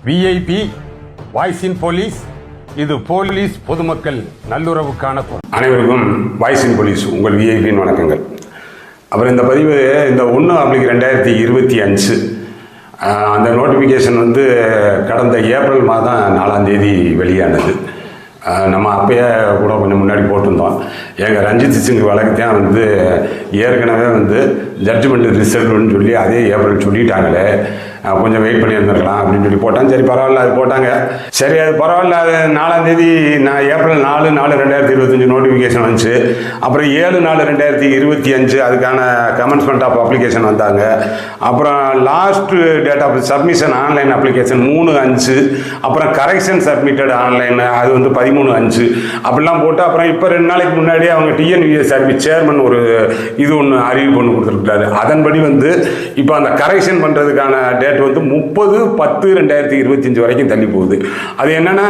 VIP voice இன் police. இது police பொதுமக்கள் நல்லுறவுக்கான அனைவருக்கும் வாய்ஸ் இன் போலீஸ் உங்கள் விஐபியின் வணக்கங்கள். அப்புறம் இந்த பதிவு இந்த 1/2025 அந்த நோட்டிஃபிகேஷன் கடந்த ஏப்ரல் மாதம் 4ஆம் தேதி வெளியானது. நம்ம அப்பயே கூட கொஞ்சம் முன்னாடி போட்டிருந்தோம். எங்கள் ரஞ்சித் சிங் வழக்கு தான் ஏற்கனவே ஜட்ஜ்மெண்ட் ரிசல்ட்னு சொல்லி அதே ஏப்ரல் சொல்லிட்டாங்களே, கொஞ்சம் வெயிட் பண்ணி இருந்திருக்கலாம் அப்படின்னு சொல்லி போட்டாங்க. சரி பரவாயில்ல, அது போட்டாங்க. சரி அது பரவாயில்ல. அது 4ஆம் தேதி ஏப்ரல் 4/4/2025 நோட்டிஃபிகேஷன் வந்துச்சு. அப்புறம் 7/4/2025 அதுக்கான கமென்ஸ்மெண்ட் ஆஃப் அப்ளிகேஷன் வந்தாங்க. அப்புறம் last date of submission online application 3/5. அப்புறம் கரெக்ஷன் சப்மிட்டட் ஆன்லைன் அது 13/5 அப்படிலாம் போட்டு அப்புறம் இப்போ 2 நாளைக்கு முன்னாடி அவங்க டிஎன்யூஎஸ்ஆர்பி சேர்மன் ஒரு ஒன்று அறிவிப்பு ஒன்று கொடுத்துருக்காரு. அதன்படி இப்போ அந்த கரெக்ஷன் பண்ணுறதுக்கான டேட் 30/10/2025 வரைக்கும் தள்ளி போகுது. அது என்னன்னா,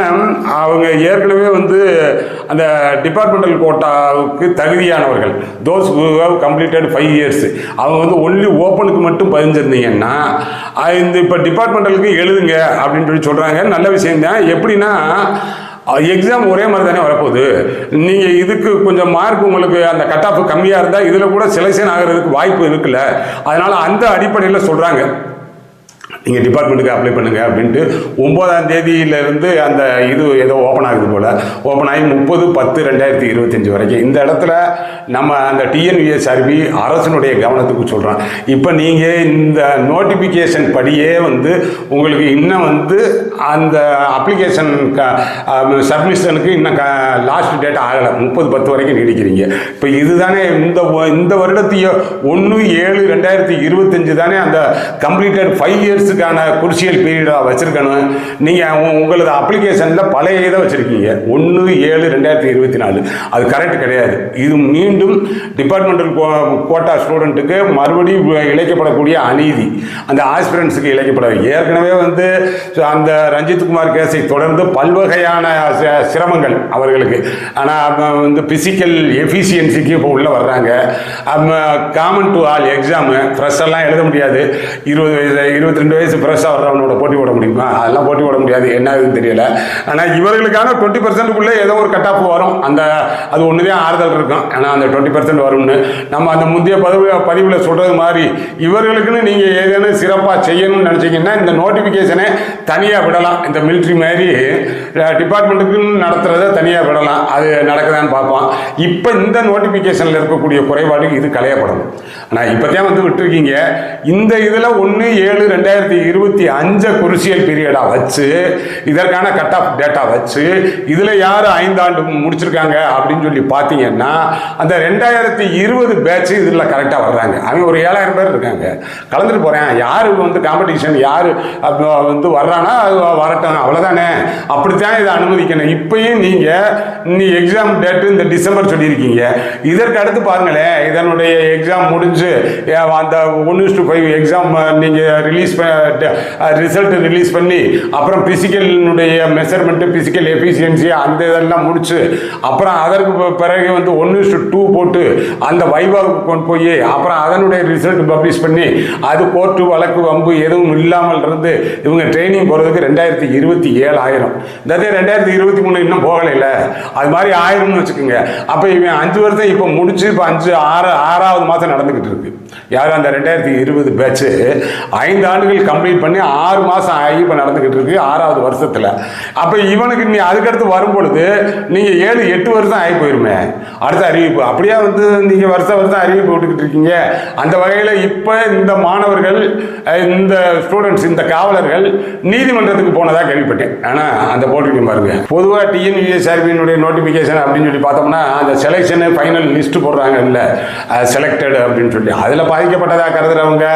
அவங்க ஏற்கனவே அந்த டிபார்ட்மெண்டல் கோட்டாவுக்கு தகுதியானவர்கள், those who have completed 5 years, அவங்க ஒன்லி ஓப்பனுக்கு மட்டும் பதிஞ்சிருந்தீங்கன்னா இப்போ டிபார்ட்மெண்டலுக்கு எழுதுங்க அப்படின்னு சொல்லி சொல்கிறாங்க. நல்ல விஷயம்தான். எப்படின்னா எக்ஸாம் ஒரே மாதிரி தானே வரப்போகுது. நீங்கள் இதுக்கு கொஞ்சம் மார்க் உங்களுக்கு அந்த கட் ஆஃப் கம்மியாக இருந்தால் இதில் கூட செலெக்ஷன் ஆகிறதுக்கு வாய்ப்பு இருக்குல்ல. அதனால் அந்த அடிப்படையில் சொல்கிறாங்க நீங்கள் டிபார்ட்மெண்ட்டுக்கு அப்ளை பண்ணுங்க அப்படின்ட்டு. 9ஆம் தேதியிலிருந்து அந்த ஏதோ ஓப்பன் ஆகுது போல். ஓப்பன் ஆகி 30/10/2025 வரைக்கும். இந்த இடத்துல நம்ம அந்த டிஎன்யூஎஸ்ஆர்பி அரசனுடைய கவனத்துக்கு சொல்கிறோம். இப்போ நீங்கள் இந்த நோட்டிஃபிகேஷன் படியே உங்களுக்கு இன்னும் அந்த அப்ளிகேஷன் சப்மிஷனுக்கு இன்னும் லாஸ்ட் டேட் ஆகலை. 30/10 வரைக்கும் நீடிக்கிறீங்க. இப்போ இதுதானே இந்த வருடத்தைய 1/7/2025 தானே அந்த கம்ப்ளீட்டட் 5 இயர்ஸ் குருசியல் பீரியடாக வச்சிருக்கணும். நீங்கள் உங்களது அப்ளிகேஷனில் பழைய இதை வச்சுருக்கீங்க 1/7/2024. அது கரெக்ட் கிடையாது. இது மீண்டும் டிபார்ட்மெண்டல் கோட்டா ஸ்டூடெண்ட்டுக்கு மறுபடியும் இழைக்கப்படக்கூடிய அநீதி. அந்த ஆஸ்பிரன்ஸுக்கு இழைக்கப்பட ஏற்கனவே அந்த ரஞ்சித் குமார் கேஸை தொடர்ந்து பல்வகையான சிரமங்கள் அவர்களுக்கு. ஆனால் பிசிக்கல் எஃபிஷியன்சிக்கு இப்போ உள்ளே வர்றாங்க. காமன் டு ஆல் எக்ஸாமு ஃப்ரெஷ்ஷெல்லாம் எழுத முடியாது. 20 வயசு 22 வயசு ஃப்ரெஷ்ஷாக வர்றவனோட போட்டி போட முடியுமா? அதெல்லாம் போட்டி போட முடியாது. என்ன ஆகுதுன்னு தெரியல. ஆனால் இவர்களுக்கான 20%க்குள்ளே ஏதோ ஒரு கட் ஆஃப் வரும். அது ஒன்று தான் ஆறுதல் இருக்கும். ஆனால் அந்த 20% வரும்னு நம்ம அந்த முந்தைய பதிவில் சொல்கிறது மாதிரி இவர்களுக்குன்னு நீங்கள் ஏதேனும் சிறப்பாக செய்யணும்னு நினச்சிங்கன்னா இந்த நோட்டிஃபிகேஷனை தனியாக விடலாம். இந்த மிலிட்ரி மாதிரி டிபார்ட்மெண்ட்டுக்குன்னு நடத்துகிறத தனியாக விடலாம். அது நடக்குதான்னு பார்ப்போம். இப்போ இந்த நோட்டிஃபிகேஷனில் இருக்கக்கூடிய குறைபாடு இது களையப்படணும். ஆனால் இப்போ தான் விட்டுருக்கீங்க. இந்த இதில் 1/7/2025 குருசியல் பீரியடாக வச்சு இதற்கான கட் ஆஃப் டேட்டா வச்சு இதில் யார் 5 ஆண்டு முடிச்சிருக்காங்க அப்படின்னு சொல்லி பார்த்தீங்கன்னா அந்த 2020 பேட்ச் இதில் கரெக்டாக வர்றாங்க. அவங்க ஒரு 7000 பேர் இருக்காங்க. கலந்துட்டு போகிறேன். யார் காம்படிஷன் யார் வர்றானா அது வரட்டும், அவ்வளோதானே. அப்படித்தான் இதை அனுமதிக்கணும். இப்பயும் நீ எக்ஸாம் டேட்டு இந்த டிசம்பர் சொல்லியிருக்கீங்க. இதற்கு அடுத்து பாருங்களேன், இதனுடைய எக்ஸாம் முடிஞ்சு அந்த 1:5 எக்ஸாம் நீங்கள் ரிசல்ட் ரிலீஸ் பண்ணி அப்புறம் பிசிக்கலினுடைய மெஷர்மெண்ட்டு பிசிக்கல் எஃபிஷியன்சி அந்த இதெல்லாம் முடிச்சு அப்புறம் அதற்கு பிறகு 1:2 போட்டு அந்த வைவாவுக்கு கொண்டு போய் அப்புறம் அதனுடைய ரிசல்ட் பப்ளிஷ் பண்ணி அது கோர்ட்டு வழக்கு வம்பு எதுவும் இல்லாமல் இருந்து இவங்க ட்ரைனிங் போகிறதுக்கு 2027 ஆயிரும். இந்த 2023 இன்னும் போகலைல்ல. அது மாதிரி ஆயிரும்னு வச்சுக்கோங்க. அப்போ இவன் 5 வருஷம் இப்போ முடிச்சு இப்போ 6ஆவது மாதம் நடந்துக்கிட்டு இருக்கு. யார் அந்த 2020 பேட்ச் 5 ஆண்டுகள் கம்ப்ளீட் பண்ணி 6 மாதம் ஆகி இப்போ நடந்துக்கிட்டு இருக்கு 6ஆவது வருஷத்தில். அப்போ இவனுக்கு நீ அதுக்கடுத்து வரும்பொழுது நீங்கள் 7-8 வருஷம் ஆகி போயிருமே அடுத்த அறிவிப்பு. அப்படியே நீங்கள் வருஷம் அறிவிப்பு விட்டுக்கிட்டு இருக்கீங்க. அந்த வகையில் இப்போ இந்த மாணவர்கள் இந்த ஸ்டூடெண்ட்ஸ் இந்த காவலர்கள் நீதிமன்றத்துக்கு போனதாக கேள்விப்பட்டேன். ஆனால் அந்த போட்டிருக்கேன் பாருங்க. பொதுவாக டிஎன்யூஎஸ்ஆர்பியினுடைய நோட்டிஃபிகேஷன் அப்படின்னு சொல்லி பார்த்தோம்னா அந்த செலெக்ஷனு ஃபைனல் லிஸ்ட் போடுறாங்க இல்லை செலக்டட் அப்படின்னு சொல்லி அதில் பாதிக்கப்பட்டதாக கருதுறவங்க,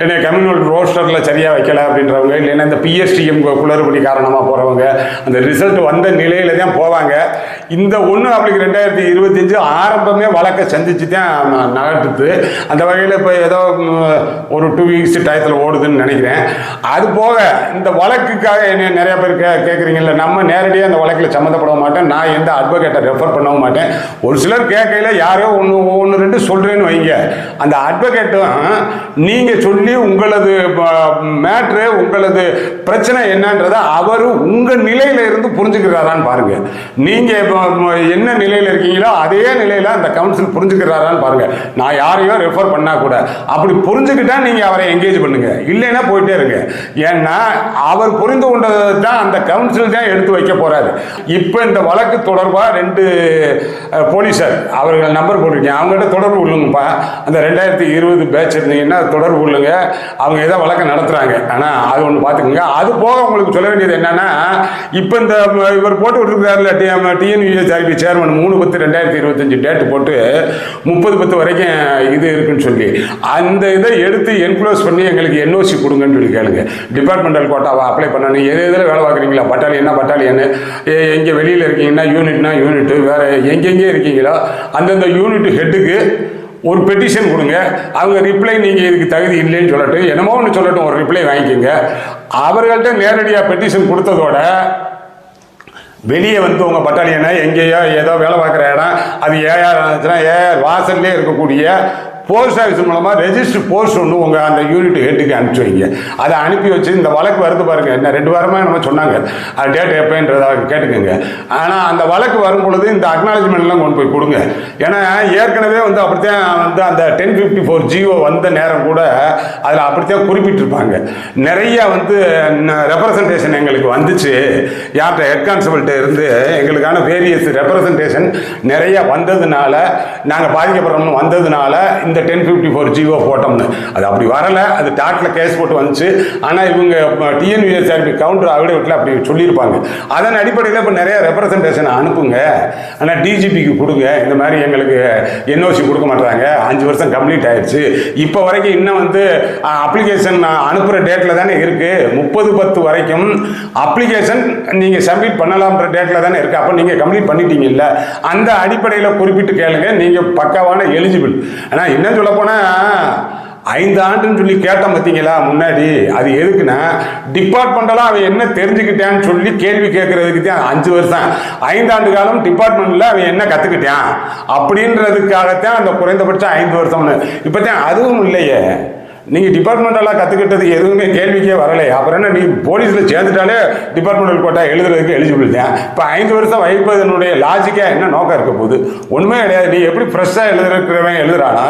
என்ன கம்யூனல் ரோஸ்டரில் சரியாக வைக்கல அப்படின்றவங்க, இல்லைன்னா இந்த பிஎஸ்டிஎம் குளறுபடி காரணமாக போகிறவங்க அந்த ரிசல்ட் வந்த நிலையில தான் போவாங்க. இந்த 1/2025 ஆரம்பமே வழக்கை சந்திச்சு தான் நகர்த்துது. அந்த வகையில் இப்போ ஏதோ ஒரு 2 வீக்ஸ் டயத்தில் ஓடுதுன்னு நினைக்கிறேன். அது போக இந்த வழக்குக்காக என்ன நிறைய பேர் கேட்குறீங்கல்ல, நம்ம நேரடியாக அந்த வழக்கில் சம்மந்தப்பட மாட்டேன். நான் எந்த அட்வொகேட்டை ரெஃபர் பண்ணவும் மாட்டேன். ஒரு சிலர் கேட்கையில் யாரோ ஒன்று 2 சொல்கிறேன்னு வைங்க. அந்த அட்வொகேட்டும் நீங்கள் சொல்லி உங்களது மேட்ரு உங்களது பிரச்சனை என்னன்றதை அவர் உங்கள் நிலையில இருந்து புரிஞ்சுக்கிறாரான்னு பாருங்க. நீங்கள் என்ன நிலையில் இருக்கீங்களோ அதே நிலையில் அந்த கவுன்சில் புரிஞ்சுக்கிறாரான்னு பாருங்க. நான் யாரையும் ரெஃபர் பண்ணா கூட அப்படி புரிஞ்சுக்கிட்டா நீங்கள் அவரை என்கேஜ் பண்ணுங்க, இல்லைன்னா போயிட்டே இருங்க. ஏன்னா அவர் புரிந்து கொண்டது தான் அந்த கவுன்சில் தான் எடுத்து வைக்க போறாரு. இப்போ இந்த வழக்கு தொடர்பாக 2 போலீஸார் அவர்கள் நம்பர் போட்டிருக்கேன், அவங்ககிட்ட தொடர்பு கொள்ளுங்கப்பா. அந்த 2020 பேட்ச் இருந்தீங்கன்னா தொடர்பு கொள்ளுங்க, அவங்க ஏதோ வழக்கு நடத்துறாங்க. ஆனால் அது ஒன்று பார்த்துக்கோங்க. அது போக உங்களுக்கு சொல்ல வேண்டியது என்னன்னா, இப்போ இந்த இவர் போட்டு விட்டுருக்காருல டிஎன்யூஎஸ்ஆர்பி சேர்மன் 3/10/2025 டேட்டு போட்டு 30/10 வரைக்கும் இது இருக்குன்னு சொல்லி அந்த இதை எடுத்து என்க்ளோஸ் பண்ணி எங்களுக்கு என்ஓசி கொடுங்கன்னு சொல்லி கேளுங்க. டிபார்ட்மெண்டல் கோட்டாவை அப்ளை பண்ணணும். எதில் வேலை பார்க்குறீங்களா, பட்டாலியன்னா பட்டாலியன், எங்கே வெளியில் இருக்கீங்கன்னா யூனிட்னா யூனிட்டு, வேறு எங்கெங்கே இருக்கீங்களோ அந்தந்த யூனிட் ஹெட்டுக்கு ஒரு பெட்டிஷன் கொடுங்க. அவங்க ரிப்ளை நீங்கள் இதுக்கு தகுதி இல்லைன்னு சொல்லட்டும், என்னமோ ஒன்று சொல்லட்டும், ஒரு ரிப்ளை வாங்கிக்கோங்க. அவர்கள்ட்ட நேரடியாக பெட்டிஷன் கொடுத்ததோட வெளியே வந்து உங்கள் பட்டாலியனை எங்கேயோ ஏதோ வேலை பார்க்குற இடம் அது ஏஆர் இருந்துச்சுன்னா ஏஆர் வாசல்லே இருக்கக்கூடிய போஸ்ட் ஆஃபீஸ் மூலமாக ரெஜிஸ்டர் போஸ்ட் ஒன்று உங்கள் அந்த யூனிட் ஹெட்டுக்கு அனுப்பிச்சி வைங்க. அதை அனுப்பி வச்சு இந்த வழக்கு வருது பாருங்கள், என்ன 2 வாரமாக நம்ம சொன்னாங்க, அது டேட் எப்போன்றதை கேட்டுக்கோங்க. ஆனால் அந்த வழக்கு வரும் பொழுது இந்த அக்னாலஜ்மெண்ட்லாம் கொண்டு போய் கொடுங்க. ஏன்னா ஏற்கனவே வந்து அப்படித்தான் வந்து அந்த 1054 ஜிஓ வந்த நேரம் கூட அதில் அப்படித்தான் குறிப்பிட்டிருப்பாங்க. நிறைய வந்து ரெப்ரசன்டேஷன் எங்களுக்கு வந்துச்சு, யார்கிட்ட ஹெட் கான்ஸ்டபிள்கிட்ட இருந்து எங்களுக்கான வேரியஸ் ரெப்ரசன்டேஷன் நிறைய வந்ததுனால, நாங்கள் பாதிக்கப்படுறோம்னு வந்ததுனால இந்த 1054 ஜிஓ போட்டோம்னு. அது அப்படி வரலை, அது டாட்டில் கேஸ் போட்டு வந்துச்சு. ஆனால் இவங்க டிஎன்யூஎஸ்ஆர்பி கவுண்டர் அவிடேவிட்டில் அப்படி சொல்லியிருப்பாங்க. அதன் அடிப்படையில் இப்போ நிறைய ரெப்ரசன்டேஷன் அனுப்புங்க, ஆனால் டிஜிபிக்கு கொடுங்க. இந்த மாதிரி எங்களுக்கு என்ஓசி கொடுக்க மாட்டாங்க, 5 வருஷம் கம்ப்ளீட் ஆயிடுச்சு, இப்போ வரைக்கும் இன்னும் வந்து அப்ளிகேஷன் அனுப்புகிற டேட்டில் தானே இருக்குது, 30/10 வரைக்கும் அப்ளிகேஷன் நீங்கள் சப்மிட் பண்ணலாம்ன்ற டேட்டில் தானே இருக்குது, அப்போ நீங்கள் கம்ப்ளீட் பண்ணிட்டீங்கல்ல, அந்த அடிப்படையில் குறிப்பிட்டு கேளுங்க, நீங்கள் பக்காவான எலிஜிபிள். ஆனால் என்ன சொல்ல போனால் 5 ஆண்டுன்னு சொல்லி கேட்டோம் பார்த்தீங்களா முன்னாடி, அது எதுக்குன்னா டிபார்ட்மெண்டெல்லாம் அவன் என்ன தெரிஞ்சுக்கிட்டான்னு சொல்லி கேள்வி கேட்கறதுக்கு தான் 5 வருஷம். 5 ஆண்டு காலம் டிபார்ட்மெண்ட்டில் அவன் என்ன கற்றுக்கிட்டான் அப்படின்றதுக்காகத்தான் அந்த குறைந்தபட்சம் 5 வருஷம்னு. இப்போ தான் அதுவும் இல்லையே, நீங்கள் டிபார்ட்மெண்டெல்லாம் கற்றுக்கிட்டது எதுவுமே கேள்விக்கே வரலையே. அப்புறம் என்ன, நீ போலீஸில் சேர்ந்துட்டாலே டிபார்ட்மெண்டல் கோட்டா எழுதுறதுக்கு எலிஜிபிள் தான். இப்போ 5 வருஷம் வைப்பதனுடைய லாஜிக்காக என்ன நோக்கம் இருக்க போகுது? ஒன்றுமே கிடையாது. நீ எப்படி ஃப்ரெஷ்ஷாக எழுதுறவன் எழுதுறானா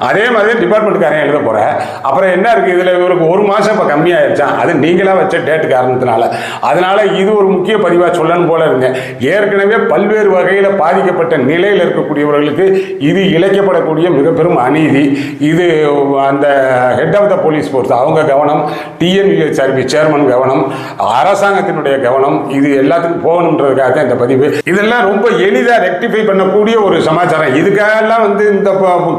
அதே மாதிரி டிபார்ட்மெண்ட்டுக்காரன் எழுத போகிற. அப்புறம் என்ன இருக்குது இதில்? இவருக்கு 1 மாதம் இப்போ கம்மியாகிடுச்சான், அது நீங்களாக வச்ச டேட்டு காரணத்தினால. அதனால் இது ஒரு முக்கிய பதிவாக சொல்லணும் போல இருந்தேன். ஏற்கனவே பல்வேறு வகையில் பாதிக்கப்பட்ட நிலையில் இருக்கக்கூடியவர்களுக்கு இது இழைக்கப்படக்கூடிய மிக பெரும் அநீதி. இது அந்த head of the police force அவங்க கவனம், டிஎன்யூஎஸ்ஆர்பி சேர்மன் கவனம், அரசாங்கத்தினுடைய கவனம், இது எல்லாத்துக்கும் போகணுன்றதுக்காக தான் இந்த பதிவு. இதெல்லாம் ரொம்ப எளிதாக ரெக்டிஃபை பண்ணக்கூடிய ஒரு சமாச்சாரம். இதுக்காகலாம் வந்து இந்த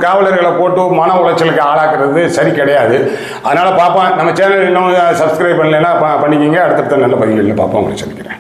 காவலர்களை போட்டு மன உளைச்சலுக்கு ஆளாக்குறது சரி கிடையாது. அதனால் பார்ப்போம். நம்ம சேனல் இன்னும் சப்ஸ்கிரைப் பண்ணலைன்னா பண்ணிக்கிங்க. அடுத்தடுத்த நல்ல பதிவுகளில் பார்ப்போம். உங்களுக்கு சொல்லிக்கிறேன்.